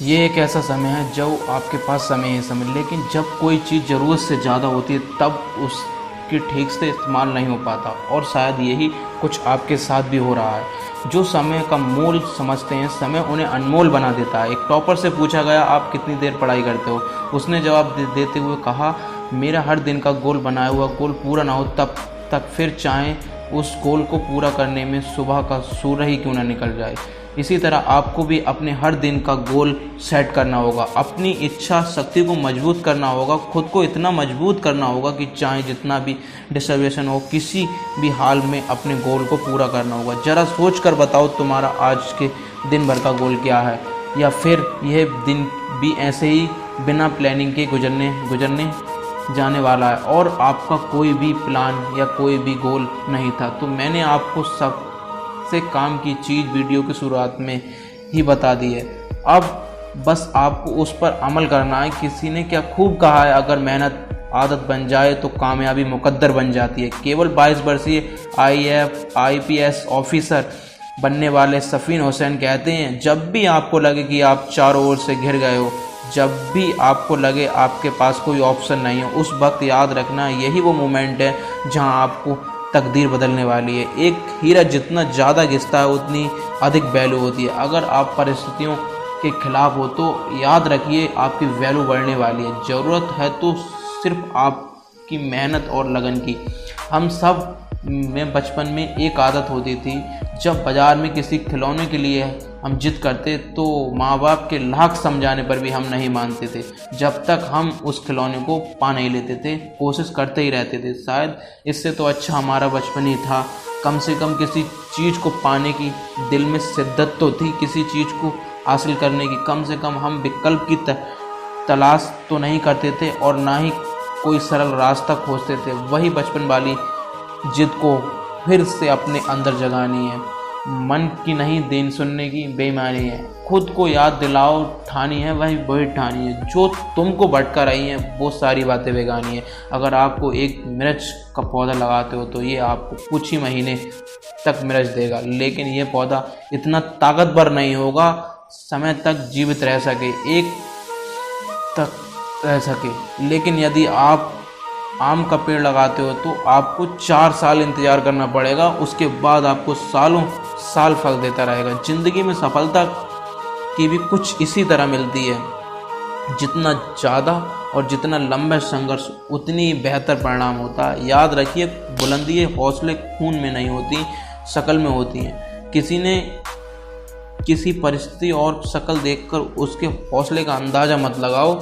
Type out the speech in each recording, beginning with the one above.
ये एक ऐसा समय है जब आपके पास समय है समय, लेकिन जब कोई चीज़ ज़रूरत से ज़्यादा होती है तब उसकी ठीक से इस्तेमाल नहीं हो पाता। और शायद यही कुछ आपके साथ भी हो रहा है। जो समय का मोल समझते हैं, समय उन्हें अनमोल बना देता है। एक टॉपर से पूछा गया, आप कितनी देर पढ़ाई करते हो? उसने जवाब देते हुए कहा, मेरा हर दिन का गोल बनाया हुआ गोल पूरा ना हो तब तक, फिर चाहे उस गोल को पूरा करने में सुबह का सूर्य ही क्यों ना निकल जाए। इसी तरह आपको भी अपने हर दिन का गोल सेट करना होगा, अपनी इच्छा शक्ति को मजबूत करना होगा, खुद को इतना मजबूत करना होगा कि चाहे जितना भी डिस्टर्बेशन हो, किसी भी हाल में अपने गोल को पूरा करना होगा। ज़रा सोच कर बताओ, तुम्हारा आज के दिन भर का गोल क्या है? या फिर यह दिन भी ऐसे ही बिना प्लानिंग के गुजरने जाने वाला है और आपका कोई भी प्लान या कोई भी गोल नहीं था। तो मैंने आपको सबसे काम की चीज़ वीडियो की शुरुआत में ही बता दी है। अब बस आपको उस पर अमल करना है। किसी ने क्या खूब कहा है, अगर मेहनत आदत बन जाए तो कामयाबी मुकद्दर बन जाती है। केवल 22 वर्षीय IAS ऑफिसर बनने वाले सफ़ीन हुसैन कहते हैं, जब भी आपको लगे कि आप चारों ओर से घिर गए हो, जब भी आपको लगे आपके पास कोई ऑप्शन नहीं है, उस वक्त याद रखना यही वो मोमेंट है जहां आपको तकदीर बदलने वाली है। एक हीरा जितना ज़्यादा घिसता है उतनी अधिक वैल्यू होती है। अगर आप परिस्थितियों के खिलाफ हो तो याद रखिए आपकी वैल्यू बढ़ने वाली है। ज़रूरत है तो सिर्फ आपकी मेहनत और लगन की। हम सब में बचपन में एक आदत होती थी, जब बाज़ार में किसी खिलौने के लिए हम जिद करते तो माँ बाप के लाख समझाने पर भी हम नहीं मानते थे। जब तक हम उस खिलौने को पा नहीं लेते थे, कोशिश करते ही रहते थे। शायद इससे तो अच्छा हमारा बचपन ही था। कम से कम किसी चीज़ को पाने की दिल में शिद्दत तो थी, किसी चीज़ को हासिल करने की। कम से कम हम विकल्प की तलाश तो नहीं करते थे और ना ही कोई सरल रास्ता खोजते थे। वही बचपन वाली जिद को फिर से अपने अंदर जगानी है। मन की नहीं, देन सुनने की बेईमानी है। खुद को याद दिलाओ, ठानी है वही ठानी है। जो तुमको भटका रही है वो सारी बातें बेगानी है। अगर आपको एक मिर्च का पौधा लगाते हो तो ये आपको कुछ ही महीने तक मिर्च देगा, लेकिन ये पौधा इतना ताकतवर नहीं होगा समय तक जीवित रह सके, एक तक रह सके। लेकिन यदि आप आम का पेड़ लगाते हो तो आपको 4 साल इंतज़ार करना पड़ेगा, उसके बाद आपको सालों साल फल देता रहेगा। ज़िंदगी में सफलता की भी कुछ इसी तरह मिलती है। जितना ज़्यादा और जितना लंबा संघर्ष उतनी बेहतर परिणाम होता है। याद रखिए, बुलंदी हौसले खून में नहीं होती, शक्ल में होती हैं। किसी ने किसी परिस्थिति और शक्ल देखकर उसके हौसले का अंदाज़ा मत लगाओ।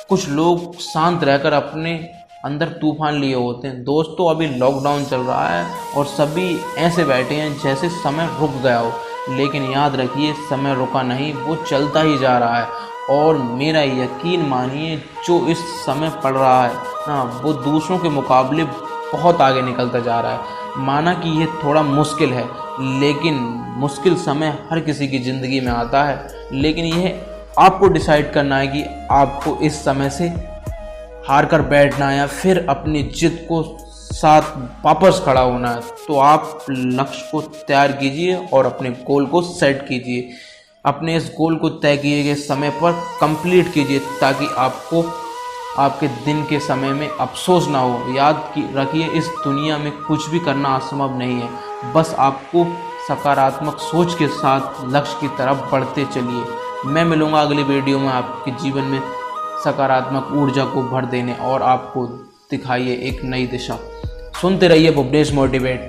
कुछ लोग शांत रहकर अपने अंदर तूफान लिए होते हैं। दोस्तों, अभी लॉकडाउन चल रहा है और सभी ऐसे बैठे हैं जैसे समय रुक गया हो, लेकिन याद रखिए समय रुका नहीं, वो चलता ही जा रहा है। और मेरा यकीन मानिए, जो इस समय पड़ रहा है ना, वो दूसरों के मुकाबले बहुत आगे निकलता जा रहा है। माना कि ये थोड़ा मुश्किल है, लेकिन मुश्किल समय हर किसी की ज़िंदगी में आता है। लेकिन यह आपको डिसाइड करना है कि आपको इस समय से हार कर बैठना है या फिर अपनी जिद को साथ वापस खड़ा होना है। तो आप लक्ष्य को तैयार कीजिए और अपने गोल को सेट कीजिए। अपने इस गोल को तय किए गए समय पर कंप्लीट कीजिए, ताकि आपको आपके दिन के समय में अफसोस ना हो। याद रखिए, इस दुनिया में कुछ भी करना असंभव नहीं है। बस आपको सकारात्मक सोच के साथ लक्ष्य की तरफ बढ़ते चलिए। मैं मिलूँगा अगली वीडियो में आपके जीवन में सकारात्मक ऊर्जा को भर देने और आपको दिखाइए एक नई दिशा। सुनते रहिए भुवनेश मोटिवेट।